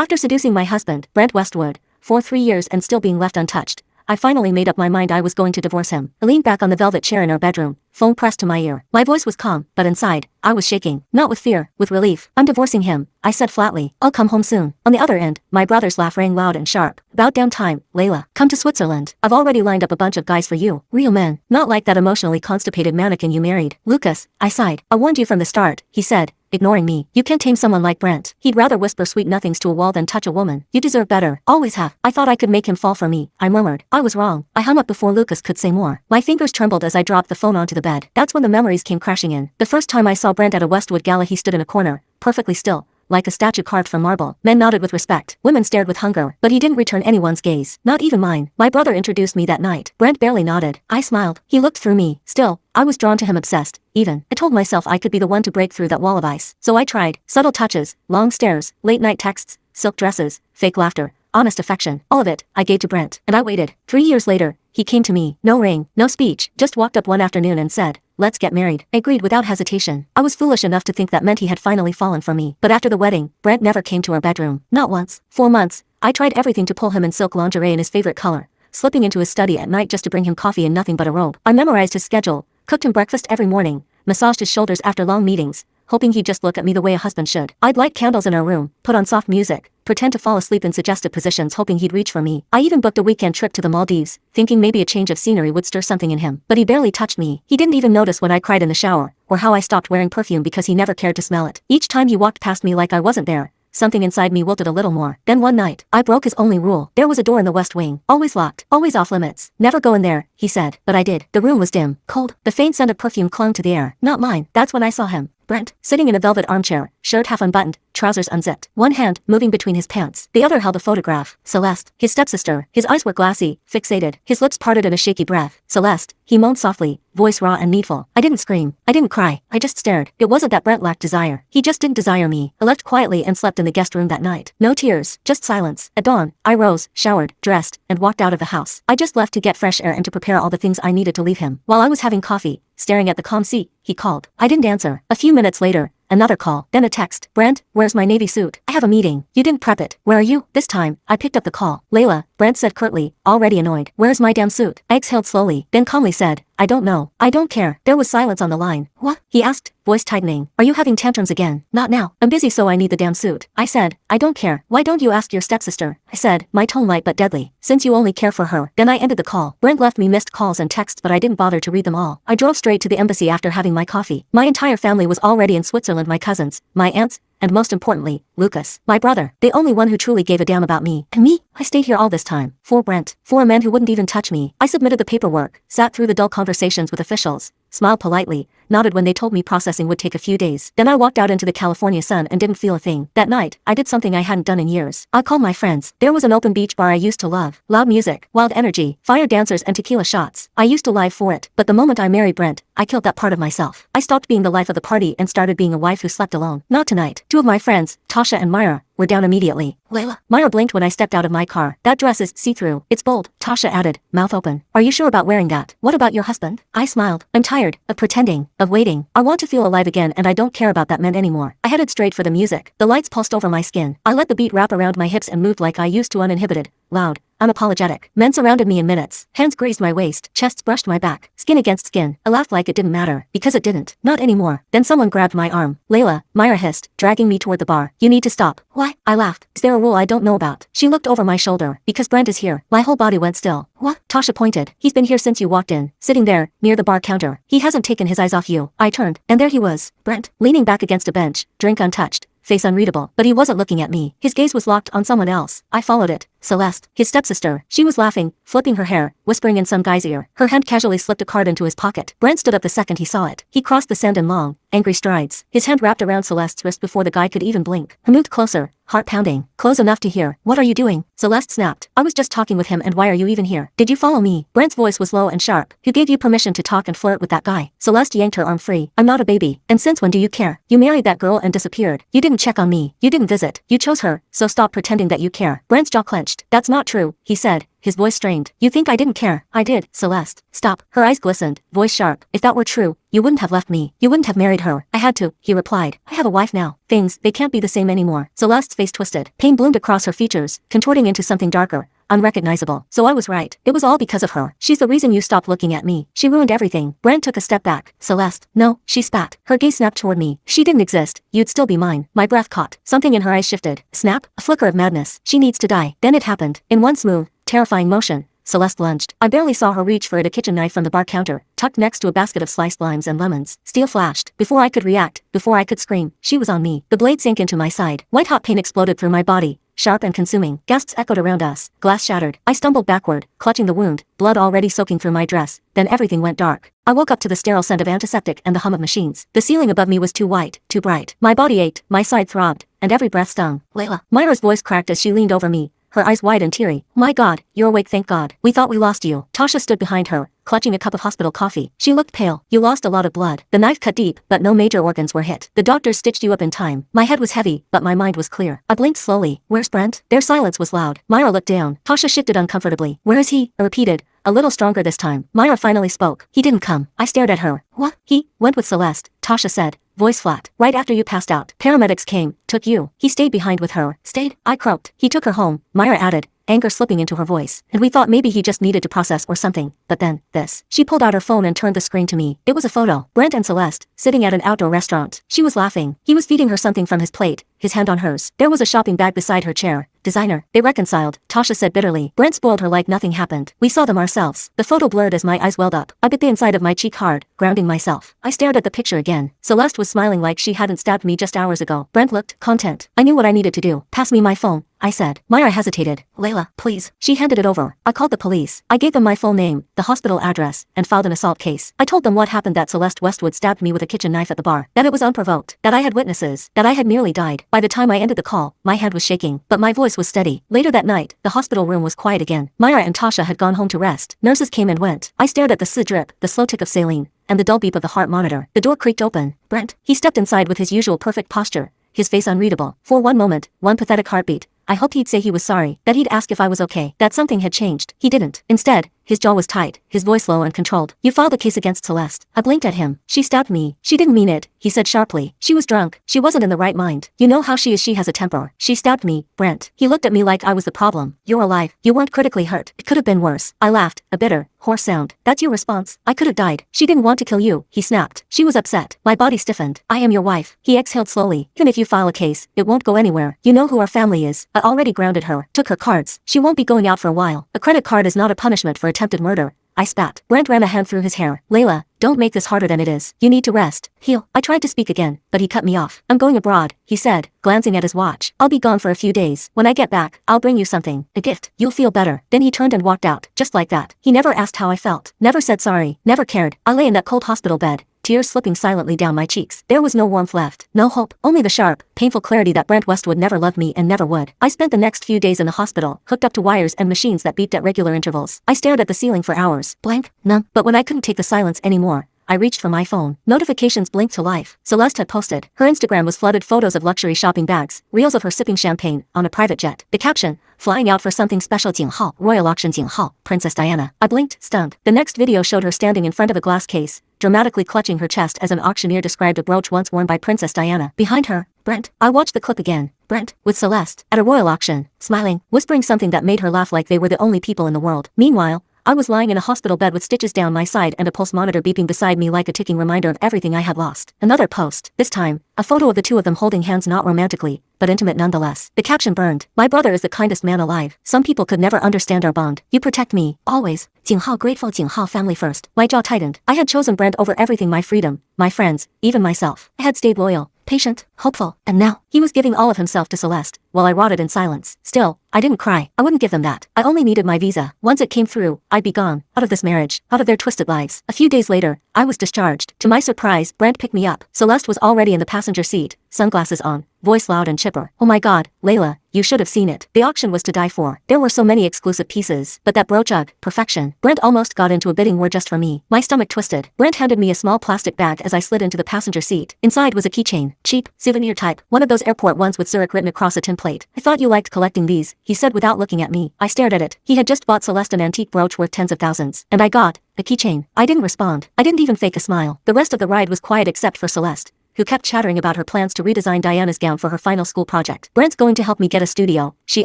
After seducing my husband, Brent Westwood, for 3 years and still being left untouched, I finally made up my mind I was going to divorce him. I leaned back on the velvet chair in our bedroom, phone pressed to my ear. My voice was calm, but inside, I was shaking. Not with fear, with relief. I'm divorcing him, I said flatly. I'll come home soon. On the other end, my brother's laugh rang loud and sharp. About damn time, Layla. Come to Switzerland. I've already lined up a bunch of guys for you. Real men. Not like that emotionally constipated mannequin you married. Lucas, I sighed. I warned you from the start, he said, ignoring me. You can't tame someone like Brent. He'd rather whisper sweet nothings to a wall than touch a woman. You deserve better. Always have. I thought I could make him fall for me, I murmured. I was wrong. I hung up before Lucas could say more. My fingers trembled as I dropped the phone onto the bed. That's when the memories came crashing in. The first time I saw Brent at a Westwood gala, he stood in a corner, perfectly still, like a statue carved from marble. Men nodded with respect. Women stared with hunger, but he didn't return anyone's gaze. Not even mine. My brother introduced me that night. Brent barely nodded. I smiled. He looked through me. Still, I was drawn to him, obsessed. Even. I told myself I could be the one to break through that wall of ice. So I tried. Subtle touches, long stares, late night texts, silk dresses, fake laughter, honest affection. All of it, I gave to Brent. And I waited. 3 years later, he came to me. No ring, no speech. Just walked up one afternoon and said, "Let's get married." I agreed without hesitation. I was foolish enough to think that meant he had finally fallen for me. But after the wedding, Brent never came to our bedroom. Not once. 4 months. I tried everything to pull him in silk lingerie in his favorite color, slipping into his study at night just to bring him coffee in nothing but a robe. I memorized his schedule, cooked him breakfast every morning, massaged his shoulders after long meetings, hoping he'd just look at me the way a husband should. I'd light candles in our room, put on soft music, pretend to fall asleep in suggestive positions hoping he'd reach for me. I even booked a weekend trip to the Maldives, thinking maybe a change of scenery would stir something in him. But he barely touched me. He didn't even notice when I cried in the shower, or how I stopped wearing perfume because he never cared to smell it. Each time he walked past me like I wasn't there, something inside me wilted a little more. Then one night, I broke his only rule. There was a door in the west wing, always locked, always off limits. Never go in there, he said. But I did. The room was dim, cold. The faint scent of perfume clung to the air. Not mine. That's when I saw him. Brent, sitting in a velvet armchair, shirt half unbuttoned, trousers unzipped. One hand moving between his pants. The other held a photograph. Celeste, his stepsister. His eyes were glassy, fixated. His lips parted in a shaky breath. Celeste, he moaned softly, voice raw and needful. I didn't scream. I didn't cry. I just stared. It wasn't that Brent lacked desire. He just didn't desire me. I left quietly and slept in the guest room that night. No tears, just silence. At dawn, I rose, showered, dressed, and walked out of the house. I just left to get fresh air and to prepare all the things I needed to leave him. While I was having coffee, staring at the calm sea, he called. I didn't answer. A few minutes later, another call, then a text. Brent, where's my navy suit? I have a meeting. You didn't prep it. Where are you? This time, I picked up the call. Layla, Brent said curtly, already annoyed. Where's my damn suit? I exhaled slowly, then calmly said, I don't know. I don't care. There was silence on the line. What? He asked, voice tightening. Are you having tantrums again? Not now. I'm busy, so I need the damn suit. I said, I don't care. Why don't you ask your stepsister? I said, my tone light but deadly. Since you only care for her. Then I ended the call. Brent left me missed calls and texts, but I didn't bother to read them all. I drove straight to the embassy after having my coffee. My entire family was already in Switzerland, my cousins, my aunts, and most importantly, Lucas, my brother, the only one who truly gave a damn about me. And me? I stayed here all this time. For Brent. For a man who wouldn't even touch me. I submitted the paperwork, sat through the dull conversations with officials, smiled politely, nodded when they told me processing would take a few days. Then I walked out into the California sun and didn't feel a thing. That night, I did something I hadn't done in years. I called my friends. There was an open beach bar I used to love. Loud music, wild energy, fire dancers and tequila shots. I used to live for it. But the moment I married Brent, I killed that part of myself. I stopped being the life of the party and started being a wife who slept alone. Not tonight. 2 of my friends, Tasha and Myra, were down immediately. Layla. Myra blinked when I stepped out of my car. That dress is see-through. It's bold. Tasha added, mouth open. Are you sure about wearing that? What about your husband? I smiled. I'm tired of pretending, of waiting. I want to feel alive again and I don't care about that man anymore. I headed straight for the music. The lights pulsed over my skin. I let the beat wrap around my hips and moved like I used to, uninhibited, loud, unapologetic. Men surrounded me in minutes. Hands grazed my waist, chests brushed my back, skin against skin. I laughed like it didn't matter, because it didn't. Not anymore. Then someone grabbed my arm. Layla, Myra hissed, dragging me toward the bar. You need to stop. Why? I laughed. Is there a rule I don't know about? She looked over my shoulder. Because Brent is here. My whole body went still. What? Tasha pointed. He's been here since you walked in, sitting there, near the bar counter. He hasn't taken his eyes off you. I turned, and there he was. Brent, leaning back against a bench, drink untouched, face unreadable. But he wasn't looking at me. His gaze was locked on someone else. I followed it. Celeste, his stepsister. She was laughing, flipping her hair, whispering in some guy's ear. Her hand casually slipped a card into his pocket. Brent stood up the second he saw it. He crossed the sand in long, angry strides. His hand wrapped around Celeste's wrist before the guy could even blink. He moved closer, heart pounding, close enough to hear. What are you doing? Celeste snapped. I was just talking with him, and why are you even here? Did you follow me? Brent's voice was low and sharp. Who gave you permission to talk and flirt with that guy? Celeste yanked her arm free. I'm not a baby. And since when do you care? You married that girl and disappeared. You didn't check on me. You didn't visit. You chose her, so stop pretending that you care. Brent's jaw clenched. flinched. That's not true, he said, his voice strained. You think I didn't care? I did, Celeste. Stop. Her eyes glistened, voice sharp. If that were true, you wouldn't have left me. You wouldn't have married her. I had to, he replied. I have a wife now. They can't be the same anymore. Celeste's face twisted. Pain bloomed across her features, contorting into something darker, unrecognizable. So I was right. It was all because of her. She's the reason you stopped looking at me. She ruined everything. Brent took a step back. Celeste. No, she spat. Her gaze snapped toward me. She didn't exist. You'd still be mine. My breath caught. Something in her eyes shifted. Snap. A flicker of madness. She needs to die. Then it happened. In one smooth, terrifying motion, Celeste lunged. I barely saw her reach for a kitchen knife from the bar counter, tucked next to a basket of sliced limes and lemons. Steel flashed. Before I could react, before I could scream, she was on me. The blade sank into my side. White-hot pain exploded through my body, sharp and consuming. Gasps echoed around us. Glass shattered. I stumbled backward, clutching the wound, blood already soaking through my dress. Then everything went dark. I woke up to the sterile scent of antiseptic and the hum of machines. The ceiling above me was too white, too bright. My body ached, my side throbbed, and every breath stung. Layla. Myra's voice cracked as she leaned over me, her eyes wide and teary. My God, you're awake, thank God. We thought we lost you. Tasha stood behind her, clutching a cup of hospital coffee. She looked pale. You lost a lot of blood. The knife cut deep, but no major organs were hit. The doctors stitched you up in time. My head was heavy, but my mind was clear. I blinked slowly. Where's Brent? Their silence was loud. Myra looked down. Tasha shifted uncomfortably. Where is he? I repeated, a little stronger this time. Myra finally spoke. He didn't come. I stared at her. What? He went with Celeste, Tasha said, voice flat. Right after you passed out. Paramedics came, took you. He stayed behind with her. Stayed? I croaked. He took her home, Myra added, anger slipping into her voice. And we thought maybe he just needed to process or something. But then, this. She pulled out her phone and turned the screen to me. It was a photo. Brent and Celeste, sitting at an outdoor restaurant. She was laughing. He was feeding her something from his plate, his hand on hers. There was a shopping bag beside her chair. Designer. They reconciled, Tasha said bitterly. Brent spoiled her like nothing happened. We saw them ourselves. The photo blurred as my eyes welled up. I bit the inside of my cheek hard, grounding myself. I stared at the picture again. Celeste was smiling like she hadn't stabbed me just hours ago. Brent looked content. I knew what I needed to do. Pass me my phone, I said. Myra hesitated. Layla, please. She handed it over. I called the police. I gave them my full name, the hospital address, and filed an assault case. I told them what happened, that Celeste Westwood stabbed me with a kitchen knife at the bar, that it was unprovoked, that I had witnesses, that I had nearly died. By the time I ended the call, my hand was shaking, but my voice was steady. Later that night, the hospital room was quiet again. Myra and Tasha had gone home to rest. Nurses came and went. I stared at the drip, the slow tick of saline, and the dull beep of the heart monitor. The door creaked open. Brent. He stepped inside with his usual perfect posture, his face unreadable. For one moment, one pathetic heartbeat, I hoped he'd say he was sorry, that he'd ask if I was okay, that something had changed. He didn't. Instead, his jaw was tight, his voice low and controlled. You filed a case against Celeste. I blinked at him. She stabbed me. She didn't mean it, he said sharply. She was drunk. She wasn't in the right mind. You know how she is, she has a temper. She stabbed me, Brent. He looked at me like I was the problem. You're alive. You weren't critically hurt. It could have been worse. I laughed, a bitter, hoarse sound. That's your response? I could have died. She didn't want to kill you, he snapped. She was upset. My body stiffened. I am your wife. He exhaled slowly. Even if you file a case, it won't go anywhere. You know who our family is. I already grounded her. Took her cards. She won't be going out for a while. A credit card is not a punishment for attempted murder. I spat. Brent ran a hand through his hair. Layla, don't make this harder than it is. You need to rest. Heal. I tried to speak again, but he cut me off. I'm going abroad, he said, glancing at his watch. I'll be gone for a few days. When I get back, I'll bring you something. A gift. You'll feel better. Then he turned and walked out, just like that. He never asked how I felt. Never said sorry. Never cared. I lay in that cold hospital bed, tears slipping silently down my cheeks. There was no warmth left, no hope, only the sharp, painful clarity that Brent Westwood never loved me and never would. I spent the next few days in the hospital, hooked up to wires and machines that beeped at regular intervals. I stared at the ceiling for hours, blank, numb. But when I couldn't take the silence anymore, I reached for my phone. Notifications blinked to life. Celeste had posted. Her Instagram was flooded photos of luxury shopping bags, reels of her sipping champagne on a private jet. The caption, flying out for something special, 景号, Royal Auction 景号, Princess Diana. I blinked, stunned. The next video showed her standing in front of a glass case, dramatically clutching her chest as an auctioneer described a brooch once worn by Princess Diana. Behind her, Brent. I watched the clip again. Brent, with Celeste, at a royal auction, smiling, whispering something that made her laugh like they were the only people in the world. Meanwhile, I was lying in a hospital bed with stitches down my side and a pulse monitor beeping beside me like a ticking reminder of everything I had lost. Another post. This time, a photo of the two of them holding hands, not romantically, but intimate nonetheless. The caption burned. My brother is the kindest man alive. Some people could never understand our bond. You protect me, always. 景号 grateful, 景号 family first. My jaw tightened. I had chosen Brent over everything, my freedom, my friends, even myself. I had stayed loyal, patient, hopeful, and now, he was giving all of himself to Celeste, while I rotted in silence. Still, I didn't cry. I wouldn't give them that. I only needed my visa. Once it came through, I'd be gone, out of this marriage, out of their twisted lives. A few days later, I was discharged. To my surprise, Brent picked me up. Celeste was already in the passenger seat, sunglasses on, voice loud and chipper. Oh my God, Layla, you should have seen it. The auction was to die for. There were so many exclusive pieces, but that brooch, perfection. Brent almost got into a bidding war just for me. My stomach twisted. Brent handed me a small plastic bag as I slid into the passenger seat. Inside was a keychain, cheap, souvenir type, one of those airport ones with Zurich written across a tin plate. I thought you liked collecting these, he said without looking at me. I stared at it. He had just bought Celeste an antique brooch worth tens of thousands. And I got a keychain. I didn't respond. I didn't even fake a smile. The rest of the ride was quiet except for Celeste, who kept chattering about her plans to redesign Diana's gown for her final school project. Brent's going to help me get a studio, she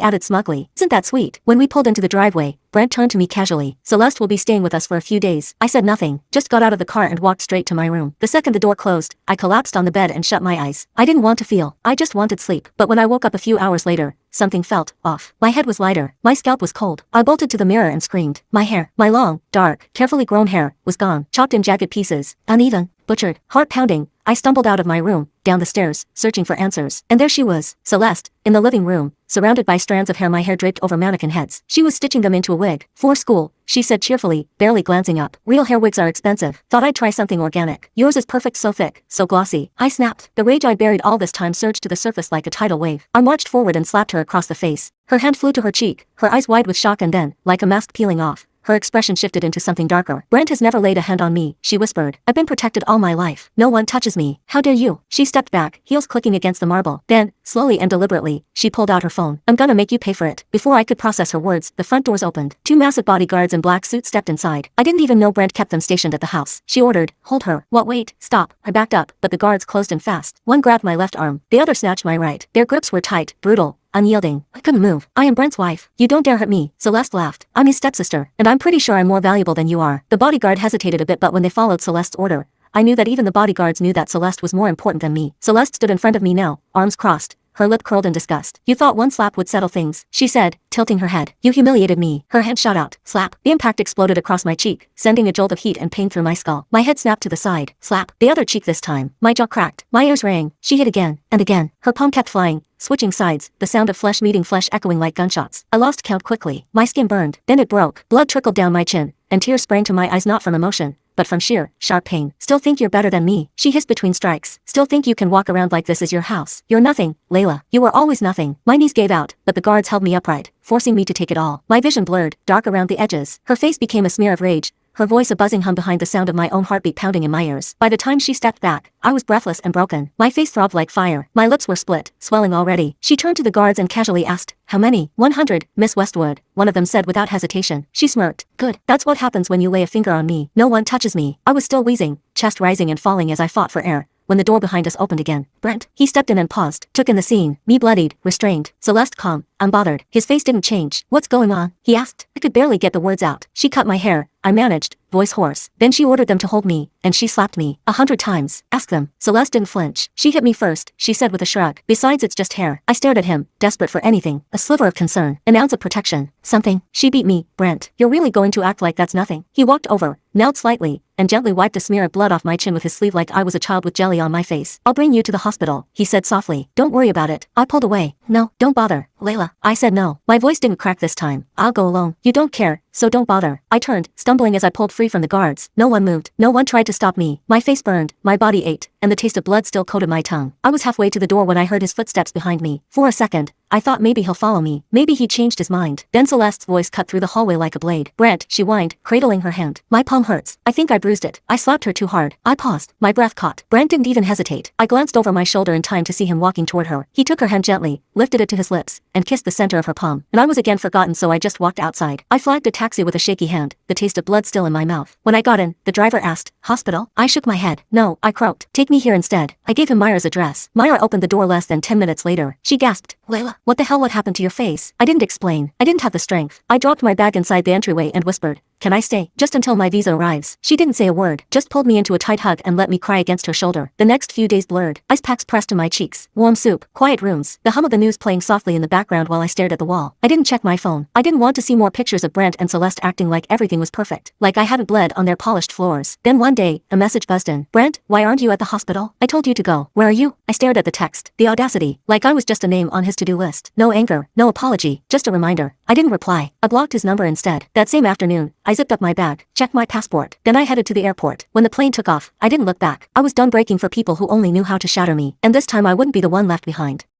added smugly. Isn't that sweet? When we pulled into the driveway, Brent turned to me casually. Celeste will be staying with us for a few days. I said nothing, just got out of the car and walked straight to my room. The second the door closed, I collapsed on the bed and shut my eyes. I didn't want to feel. I just wanted sleep. But when I woke up a few hours later, something felt off. My head was lighter. My scalp was cold. I bolted to the mirror and screamed. My hair, my long, dark, carefully grown hair, was gone, chopped in jagged pieces, uneven, butchered, heart pounding. I stumbled out of my room, down the stairs, searching for answers. And there she was, Celeste, in the living room, surrounded by strands of hair, my hair draped over mannequin heads. She was stitching them into a wig. For school, she said cheerfully, barely glancing up. Real hair wigs are expensive. Thought I'd try something organic. Yours is perfect, so thick, so glossy. I snapped. The rage I'd buried all this time surged to the surface like a tidal wave. I marched forward and slapped her across the face. Her hand flew to her cheek, her eyes wide with shock, and then, like a mask peeling off, her expression shifted into something darker. Brent has never laid a hand on me, she whispered. I've been protected all my life. No one touches me. How dare you? She stepped back, heels clicking against the marble. Then, slowly and deliberately, she pulled out her phone. I'm gonna make you pay for it. Before I could process her words, the front doors opened. Two massive bodyguards in black suits stepped inside. I didn't even know Brent kept them stationed at the house. She ordered, hold her. What? Wait, stop. I backed up, but the guards closed in fast. One grabbed my left arm, the other snatched my right. Their grips were tight, brutal, unyielding. I couldn't move. I am Brent's wife. You don't dare hurt me. Celeste laughed. I'm his stepsister, and I'm pretty sure I'm more valuable than you are. The bodyguard hesitated a bit, but when they followed Celeste's order, I knew that even the bodyguards knew that Celeste was more important than me. Celeste stood in front of me now, arms crossed, her lip curled in disgust. You thought one slap would settle things, she said, tilting her head. You humiliated me. Her hand shot out. Slap. The impact exploded across my cheek, sending a jolt of heat and pain through my skull. My head snapped to the side. Slap. The other cheek this time. My jaw cracked. My ears rang. She hit again, and again. Her palm kept flying, switching sides, the sound of flesh meeting flesh echoing like gunshots. I lost count quickly. My skin burned. Then it broke. Blood trickled down my chin, and tears sprang to my eyes, not from emotion, but from sheer, sharp pain. Still think you're better than me, she hissed between strikes. Still think you can walk around like this is your house. You're nothing, Layla. You were always nothing. My knees gave out, but the guards held me upright, forcing me to take it all. My vision blurred, dark around the edges. Her face became a smear of rage, her voice a buzzing hum behind the sound of my own heartbeat pounding in my ears. By the time she stepped back, I was breathless and broken. My face throbbed like fire. My lips were split, swelling already. She turned to the guards and casually asked, how many? 100, Miss Westwood, one of them said without hesitation. She smirked. Good. That's what happens when you lay a finger on me. No one touches me. I was still wheezing, chest rising and falling as I fought for air, when the door behind us opened again. Brent. He stepped in and paused, took in the scene, me bloodied, restrained, Celeste calm, unbothered. His face didn't change. What's going on? He asked. I could barely get the words out. She cut my hair, I managed, voice hoarse. Then she ordered them to hold me, and she slapped me 100 times. Ask them. Celeste didn't flinch. She hit me first, she said with a shrug. Besides, it's just hair. I stared at him, desperate for anything, a sliver of concern, an ounce of protection, something. She beat me. Brent, you're really going to act like that's nothing? He walked over, knelt slightly, and gently wiped a smear of blood off my chin with his sleeve like I was a child with jelly on my face. I'll bring you to the hospital, he said softly. Don't worry about it. I pulled away. No, don't bother, Layla. I said no. My voice didn't crack this time. I'll go alone. You don't care, so don't bother. I turned, stumbling as I pulled free from the guards. No one moved. No one tried to stop me. My face burned, my body ached, and the taste of blood still coated my tongue. I was halfway to the door when I heard his footsteps behind me. For a second, I thought maybe he'll follow me. Maybe he changed his mind. Then Celeste's voice cut through the hallway like a blade. Brent, she whined, cradling her hand. My palm hurts. I think I bruised it. I slapped her too hard. I paused. My breath caught. Brent didn't even hesitate. I glanced over my shoulder in time to see him walking toward her. He took her hand gently, lifted it to his lips, and kissed the center of her palm. And I was again forgotten, so I just walked outside. I flagged a taxi with a shaky hand, the taste of blood still in my mouth. When I got in, the driver asked, hospital? I shook my head. No, I croaked. Take me here instead. I gave him Myra's address. Myra opened the door less than 10 minutes later. She gasped. Layla, what the hell? What happened to your face? I didn't explain. I didn't have the strength. I dropped my bag inside the entryway and whispered, can I stay? Just until my visa arrives. She didn't say a word, just pulled me into a tight hug and let me cry against her shoulder. The next few days blurred. Ice packs pressed to my cheeks. Warm soup. Quiet rooms. The hum of the news playing softly in the background while I stared at the wall. I didn't check my phone. I didn't want to see more pictures of Brent and Celeste acting like everything was perfect. Like I hadn't bled on their polished floors. Then one day, a message buzzed in. Brent, why aren't you at the hospital? I told you to go. Where are you? I stared at the text. The audacity. Like I was just a name on his to-do list. No anger. No apology. Just a reminder. I didn't reply. I blocked his number instead. That same afternoon, I zipped up my bag, checked my passport. Then I headed to the airport. When the plane took off, I didn't look back. I was done breaking for people who only knew how to shatter me. And this time I wouldn't be the one left behind.